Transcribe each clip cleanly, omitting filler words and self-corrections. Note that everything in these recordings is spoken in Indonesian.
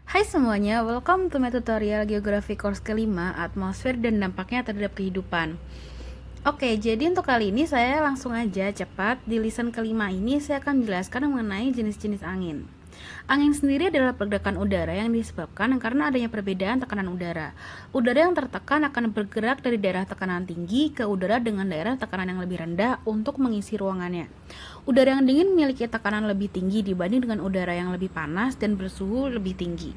Hai semuanya, welcome to my tutorial geografi course kelima, atmosfer dan dampaknya terhadap kehidupan. Oke, jadi untuk kali ini saya langsung aja cepat. Di lisan kelima ini saya akan menjelaskan mengenai jenis-jenis angin. Angin sendiri adalah pergerakan udara yang disebabkan karena adanya perbedaan tekanan udara. Udara yang tertekan akan bergerak dari daerah tekanan tinggi ke udara dengan daerah tekanan yang lebih rendah untuk mengisi ruangannya. Udara yang dingin memiliki tekanan lebih tinggi dibanding dengan udara yang lebih panas dan bersuhu lebih tinggi.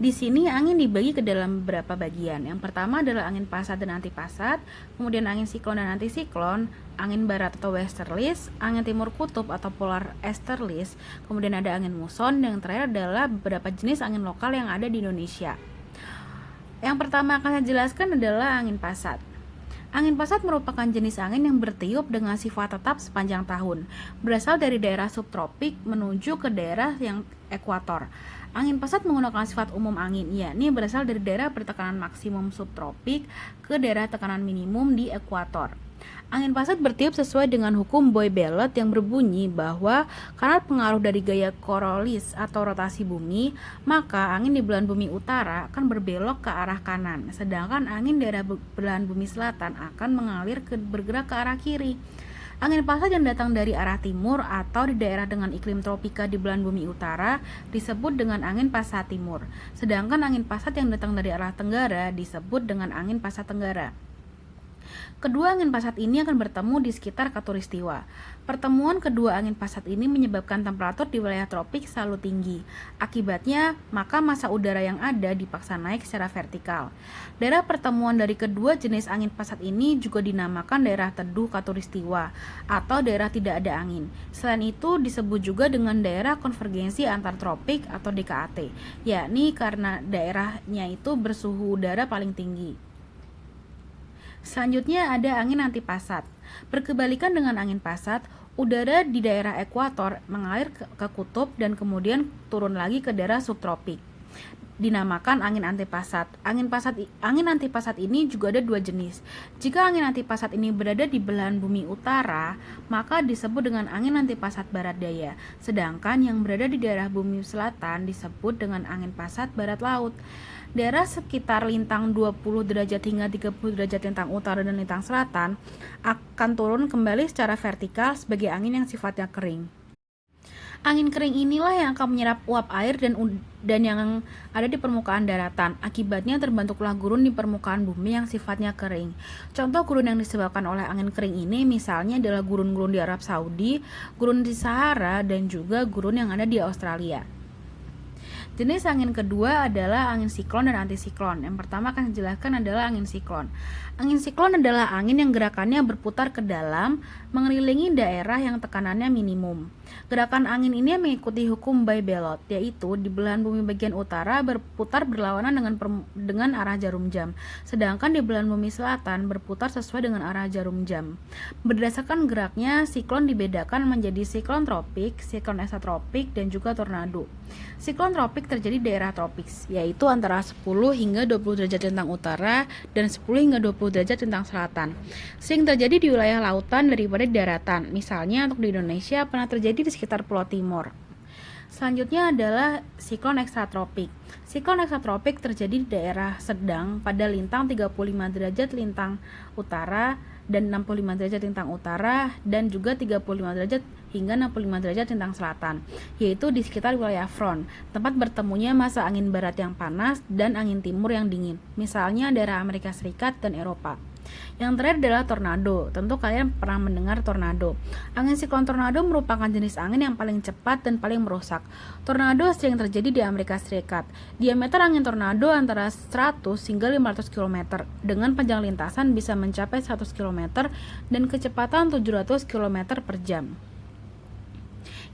Di sini angin dibagi ke dalam beberapa bagian. Yang pertama adalah angin pasat dan antipasat, kemudian angin siklon dan antisiklon, angin barat atau westerlies, angin timur kutub atau polar easterlies, kemudian ada angin muson, dan yang terakhir adalah beberapa jenis angin lokal yang ada di Indonesia. Yang pertama akan saya jelaskan adalah angin pasat. Angin pasat merupakan jenis angin yang bertiup dengan sifat tetap sepanjang tahun, berasal dari daerah subtropik menuju ke daerah yang ekuator. Angin pasat menggunakan sifat umum angin, yakni berasal dari daerah bertekanan maksimum subtropik ke daerah tekanan minimum di ekuator. Angin pasat bertiup sesuai dengan hukum Boyle-Bellot yang berbunyi bahwa karena pengaruh dari gaya Coriolis atau rotasi bumi, maka angin di belahan bumi utara akan berbelok ke arah kanan, sedangkan angin daerah belahan bumi selatan akan bergerak ke arah kiri. Angin pasat yang datang dari arah timur atau di daerah dengan iklim tropika di belahan bumi utara disebut dengan angin pasat timur, sedangkan angin pasat yang datang dari arah tenggara disebut dengan angin pasat tenggara. Kedua angin pasat ini akan bertemu di sekitar khatulistiwa. Pertemuan kedua angin pasat ini menyebabkan temperatur di wilayah tropik selalu tinggi. Akibatnya, maka massa udara yang ada dipaksa naik secara vertikal. Daerah pertemuan dari kedua jenis angin pasat ini juga dinamakan daerah teduh khatulistiwa atau daerah tidak ada angin. Selain itu, disebut juga dengan daerah konvergensi antar tropik atau DKAT, yakni karena daerahnya itu bersuhu udara paling tinggi. Selanjutnya ada angin antipasat. Berkebalikan dengan angin pasat, udara di daerah ekuator mengalir ke kutub dan kemudian turun lagi ke daerah subtropik. Dinamakan angin antipasat. Angin antipasat ini juga ada dua jenis. Jika angin antipasat ini berada di belahan bumi utara, maka disebut dengan angin antipasat barat daya. Sedangkan yang berada di daerah bumi selatan disebut dengan angin pasat barat laut. Daerah sekitar lintang 20 derajat hingga 30 derajat lintang utara dan lintang selatan akan turun kembali secara vertikal sebagai angin yang sifatnya kering. Angin kering inilah yang akan menyerap uap air dan yang ada di permukaan daratan. Akibatnya terbentuklah gurun di permukaan bumi yang sifatnya kering. Contoh gurun yang disebabkan oleh angin kering ini misalnya adalah gurun-gurun di Arab Saudi, gurun di Sahara, dan juga gurun yang ada di Australia. Jenis angin kedua adalah angin siklon dan antisiklon. Yang pertama akan dijelaskan adalah angin siklon. Angin siklon adalah angin yang gerakannya berputar ke dalam, mengelilingi daerah yang tekanannya minimum. Gerakan angin ini mengikuti hukum Boyle-Bellot, yaitu di belahan bumi bagian utara berputar berlawanan dengan arah jarum jam, sedangkan di belahan bumi selatan berputar sesuai dengan arah jarum jam. Berdasarkan geraknya, siklon dibedakan menjadi siklon tropik, siklon eksatropik, dan juga tornado. Siklon tropik terjadi di daerah tropis, yaitu antara 10 hingga 20 derajat lintang utara dan 10 hingga 20 derajat lintang selatan. Sering terjadi di wilayah lautan daripada di daratan. Misalnya untuk di Indonesia pernah terjadi di sekitar Pulau Timor. Selanjutnya adalah siklon eksatropik. Siklon eksatropik terjadi di daerah sedang pada lintang 35 derajat lintang utara dan 65 derajat lintang utara dan juga 35 derajat hingga 65 derajat lintang selatan, yaitu di sekitar wilayah front, tempat bertemunya massa angin barat yang panas dan angin timur yang dingin, misalnya daerah Amerika Serikat dan Eropa. Yang terakhir adalah tornado. Tentu kalian pernah mendengar tornado. Angin siklon tornado merupakan jenis angin yang paling cepat dan paling merusak. Tornado sering terjadi di Amerika Serikat. Diameter angin tornado antara 100 hingga 500 km dengan panjang lintasan bisa mencapai 100 km dan kecepatan 700 km per jam.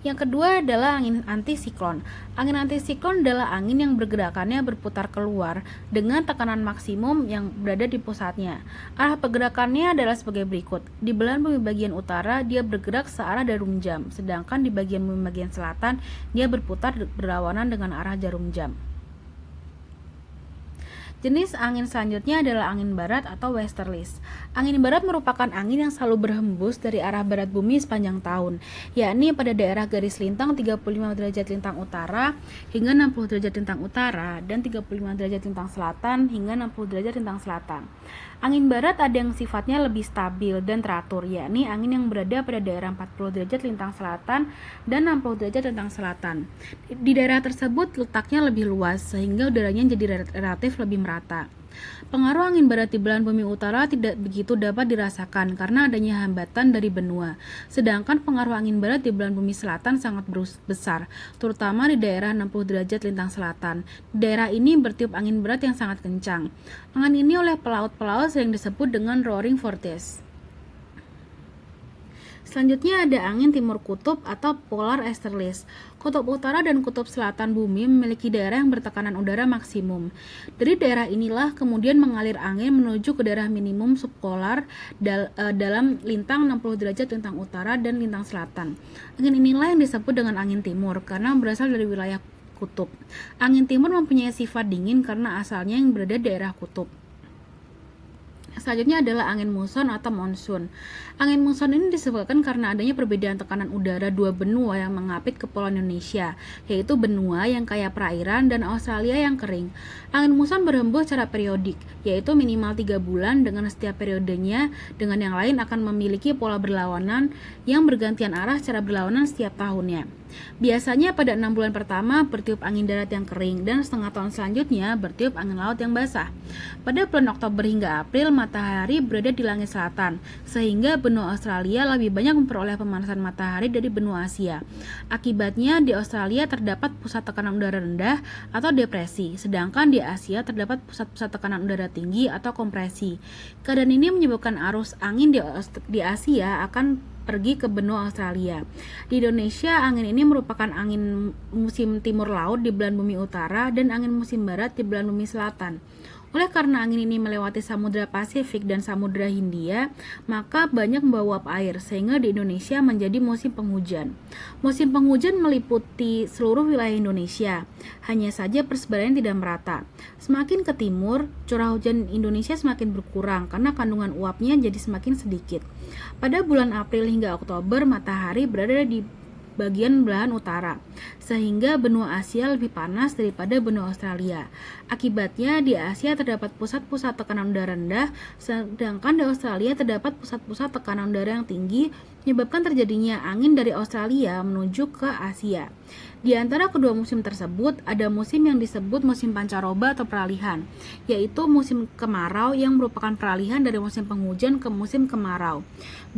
Yang kedua adalah angin antisiklon. Angin antisiklon adalah angin yang bergerakannya berputar keluar dengan tekanan maksimum yang berada di pusatnya. Arah pergerakannya adalah sebagai berikut. Di belahan bumi bagian utara dia bergerak searah jarum jam, sedangkan di bagian bumi bagian selatan dia berputar berlawanan dengan arah jarum jam. Jenis angin selanjutnya adalah angin barat atau westerlies. Angin barat merupakan angin yang selalu berhembus dari arah barat bumi sepanjang tahun, yakni pada daerah garis lintang 35 derajat lintang utara hingga 60 derajat lintang utara dan 35 derajat lintang selatan hingga 60 derajat lintang selatan. Angin barat ada yang sifatnya lebih stabil dan teratur, yakni angin yang berada pada daerah 40 derajat lintang selatan dan 60 derajat lintang selatan. Di daerah tersebut letaknya lebih luas sehingga udaranya jadi relatif lebih merata. Pengaruh angin barat di belahan bumi utara tidak begitu dapat dirasakan karena adanya hambatan dari benua. Sedangkan pengaruh angin barat di belahan bumi selatan sangat besar, terutama di daerah 60 derajat lintang selatan. Di daerah ini bertiup angin barat yang sangat kencang. Angin ini oleh pelaut-pelaut sering disebut dengan roaring vortex. Selanjutnya ada angin timur kutub atau polar easterlies. Kutub utara dan kutub selatan bumi memiliki daerah yang bertekanan udara maksimum. Dari daerah inilah kemudian mengalir angin menuju ke daerah minimum subpolar dalam lintang 60 derajat lintang utara dan lintang selatan. Angin inilah yang disebut dengan angin timur karena berasal dari wilayah kutub. Angin timur mempunyai sifat dingin karena asalnya yang berada di daerah kutub. Selanjutnya adalah angin muson atau monsun. Angin muson ini disebabkan karena adanya perbedaan tekanan udara dua benua yang mengapit kepulauan Indonesia, yaitu benua yang kaya perairan dan Australia yang kering. Angin muson berhembus secara periodik, yaitu minimal 3 bulan dengan setiap periodenya dengan yang lain akan memiliki pola berlawanan yang bergantian arah secara berlawanan setiap tahunnya. Biasanya pada 6 bulan pertama bertiup angin darat yang kering dan setengah tahun selanjutnya bertiup angin laut yang basah. Pada bulan Oktober hingga April matahari berada di langit selatan, sehingga benua Australia lebih banyak memperoleh pemanasan matahari dari benua Asia. Akibatnya di Australia terdapat pusat tekanan udara rendah atau depresi, sedangkan di Asia terdapat pusat-pusat tekanan udara tinggi atau kompresi. Keadaan ini menyebabkan arus angin di Asia akan pergi ke benua Australia. Di Indonesia, angin ini merupakan angin musim timur laut di belahan bumi utara dan angin musim barat di belahan bumi selatan. Oleh karena angin ini melewati Samudra Pasifik dan Samudra Hindia, maka banyak membawa uap air sehingga di Indonesia menjadi musim penghujan. Musim penghujan meliputi seluruh wilayah Indonesia, hanya saja persebarannya tidak merata. Semakin ke timur, curah hujan Indonesia semakin berkurang karena kandungan uapnya jadi semakin sedikit. Pada bulan April hingga Oktober, matahari berada di bagian belahan utara, sehingga benua Asia lebih panas daripada benua Australia. Akibatnya di Asia terdapat pusat-pusat tekanan udara rendah, sedangkan di Australia terdapat pusat-pusat tekanan udara yang tinggi, menyebabkan terjadinya angin dari Australia menuju ke Asia. Di antara kedua musim tersebut, ada musim yang disebut musim pancaroba atau peralihan, yaitu musim kemarau yang merupakan peralihan dari musim penghujan ke musim kemarau,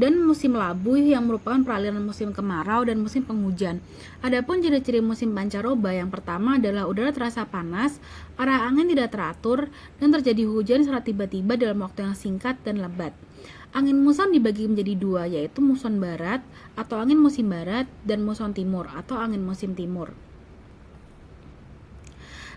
dan musim labuh yang merupakan peralihan musim kemarau dan musim penghujan. Adapun ciri-ciri musim pancaroba yang pertama adalah udara terasa panas, arah angin tidak teratur, dan terjadi hujan secara tiba-tiba dalam waktu yang singkat dan lebat. Angin muson dibagi menjadi dua, yaitu muson barat atau angin musim barat dan muson timur atau angin musim timur.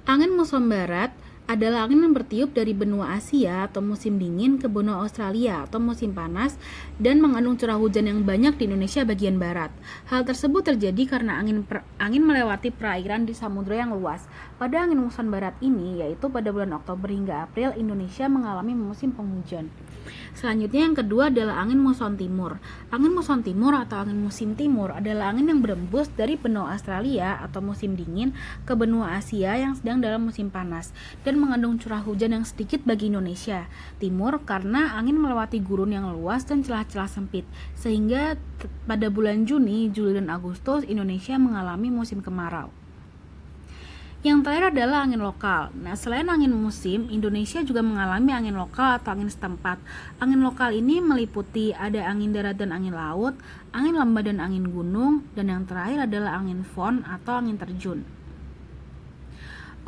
Angin muson barat adalah angin yang bertiup dari benua Asia atau musim dingin ke benua Australia atau musim panas dan mengandung curah hujan yang banyak di Indonesia bagian barat. Hal tersebut terjadi karena angin melewati perairan di samudra yang luas. Pada angin muson barat ini, yaitu pada bulan Oktober hingga April, Indonesia mengalami musim penghujan. Selanjutnya yang kedua adalah angin muson timur. Angin muson timur atau angin musim timur adalah angin yang berembus dari benua Australia atau musim dingin ke benua Asia yang sedang dalam musim panas dan mengandung curah hujan yang sedikit bagi Indonesia timur karena angin melewati gurun yang luas dan celah-celah sempit, sehingga pada bulan Juni, Juli, dan Agustus Indonesia mengalami musim kemarau. Yang terakhir adalah angin lokal. Nah, selain angin musim, Indonesia juga mengalami angin lokal atau angin setempat. Angin lokal ini meliputi ada angin darat dan angin laut, angin lembah dan angin gunung, dan yang terakhir adalah angin fon atau angin terjun.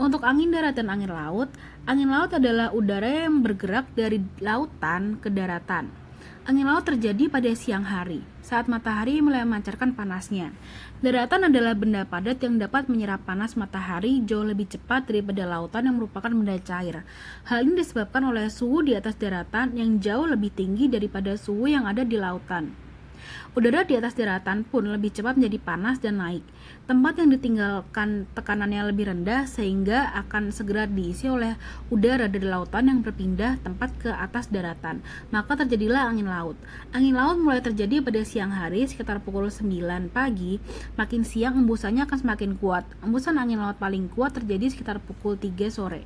Untuk angin darat dan angin laut adalah udara yang bergerak dari lautan ke daratan. Angin laut terjadi pada siang hari, saat matahari mulai memancarkan panasnya. Daratan adalah benda padat yang dapat menyerap panas matahari jauh lebih cepat daripada lautan yang merupakan benda cair. Hal ini disebabkan oleh suhu di atas daratan yang jauh lebih tinggi daripada suhu yang ada di lautan. Udara di atas daratan pun lebih cepat menjadi panas dan naik. Tempat yang ditinggalkan tekanannya lebih rendah sehingga akan segera diisi oleh udara dari lautan yang berpindah tempat ke atas daratan. Maka terjadilah angin laut. Angin laut mulai terjadi pada siang hari sekitar pukul 9 pagi. Makin siang embusannya akan semakin kuat. Embusan angin laut paling kuat terjadi sekitar pukul 3 sore.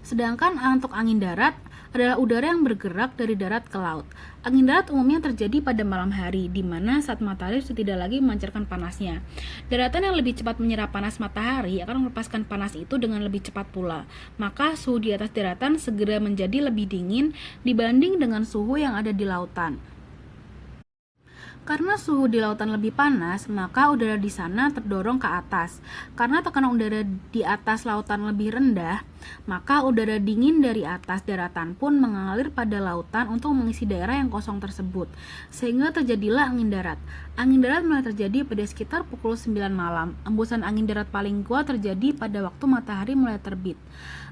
Sedangkan untuk angin darat adalah udara yang bergerak dari darat ke laut. Angin darat umumnya terjadi pada malam hari, di mana saat matahari sudah tidak lagi memancarkan panasnya. Daratan yang lebih cepat menyerap panas matahari akan melepaskan panas itu dengan lebih cepat pula. Maka suhu di atas daratan segera menjadi lebih dingin dibanding dengan suhu yang ada di lautan. Karena suhu di lautan lebih panas, maka udara di sana terdorong ke atas. Karena tekanan udara di atas lautan lebih rendah, maka udara dingin dari atas daratan pun mengalir pada lautan untuk mengisi daerah yang kosong tersebut. Sehingga terjadilah angin darat. Angin darat mulai terjadi pada sekitar pukul 9 malam. Embusan angin darat paling kuat terjadi pada waktu matahari mulai terbit.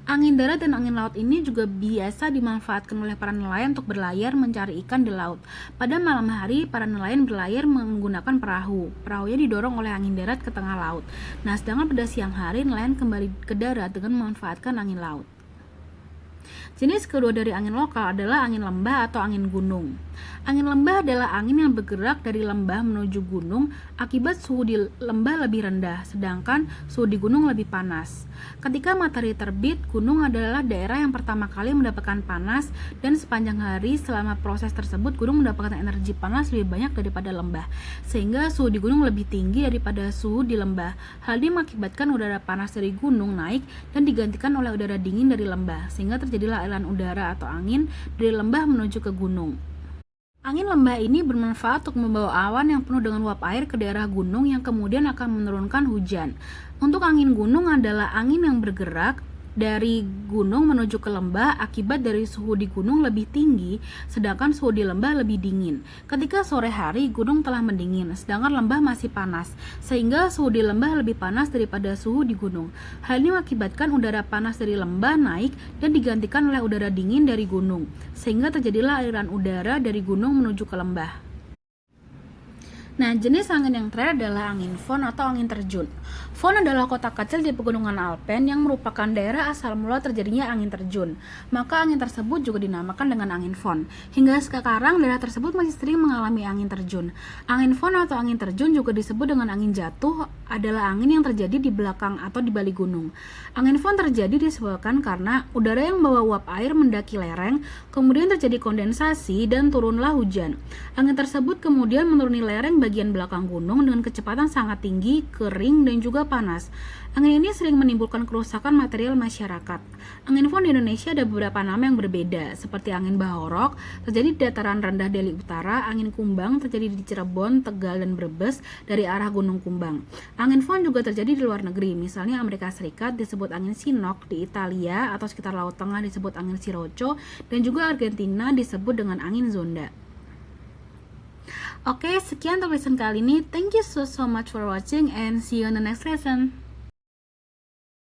Angin darat dan angin laut ini juga biasa dimanfaatkan oleh para nelayan untuk berlayar mencari ikan di laut. Pada malam hari, para nelayan berlayar menggunakan perahu. Perahunya didorong oleh angin darat ke tengah laut. Nah, sedangkan pada siang hari, nelayan kembali ke darat dengan memanfaatkan angin laut. Jenis kedua dari angin lokal adalah angin lembah atau angin gunung. Angin lembah adalah angin yang bergerak dari lembah menuju gunung akibat suhu di lembah lebih rendah, sedangkan suhu di gunung lebih panas. Ketika matahari terbit, gunung adalah daerah yang pertama kali mendapatkan panas, dan sepanjang hari selama proses tersebut, gunung mendapatkan energi panas lebih banyak daripada lembah, sehingga suhu di gunung lebih tinggi daripada suhu di lembah. Hal ini mengakibatkan udara panas dari gunung naik dan digantikan oleh udara dingin dari lembah, sehingga terjadilah aliran udara atau angin dari lembah menuju ke gunung. Angin lembah ini bermanfaat untuk membawa awan yang penuh dengan uap air ke daerah gunung yang kemudian akan menurunkan hujan. Untuk angin gunung adalah angin yang bergerak dari gunung menuju ke lembah akibat dari suhu di gunung lebih tinggi, sedangkan suhu di lembah lebih dingin. Ketika sore hari, gunung telah mendingin, sedangkan lembah masih panas, sehingga suhu di lembah lebih panas daripada suhu di gunung. Hal ini mengakibatkan udara panas dari lembah naik dan digantikan oleh udara dingin dari gunung, sehingga terjadilah aliran udara dari gunung menuju ke lembah. Nah, jenis angin yang terakhir adalah angin fon atau angin terjun. Fon adalah kota kecil di pegunungan Alpen yang merupakan daerah asal mula terjadinya angin terjun. Maka angin tersebut juga dinamakan dengan angin fon. Hingga sekarang daerah tersebut masih sering mengalami angin terjun. Angin fon atau angin terjun juga disebut dengan angin jatuh, adalah angin yang terjadi di belakang atau di balik gunung. Angin fon terjadi disebabkan karena udara yang membawa uap air mendaki lereng, kemudian terjadi kondensasi dan turunlah hujan. Angin tersebut kemudian menuruni lereng bagian belakang gunung dengan kecepatan sangat tinggi, kering, dan juga panas. Angin ini sering menimbulkan kerusakan material masyarakat. Angin fon di Indonesia ada beberapa nama yang berbeda, seperti angin bahorok, terjadi di dataran rendah Deli Utara, angin kumbang terjadi di Cirebon, Tegal, dan Brebes dari arah Gunung Kumbang. Angin fon juga terjadi di luar negeri, misalnya Amerika Serikat disebut angin Sinok, di Italia atau sekitar Laut Tengah disebut angin Sirocco, dan juga Argentina disebut dengan angin Zonda. Oke, sekian untuk lesson kali ini. Thank you so much for watching and see you on the next lesson.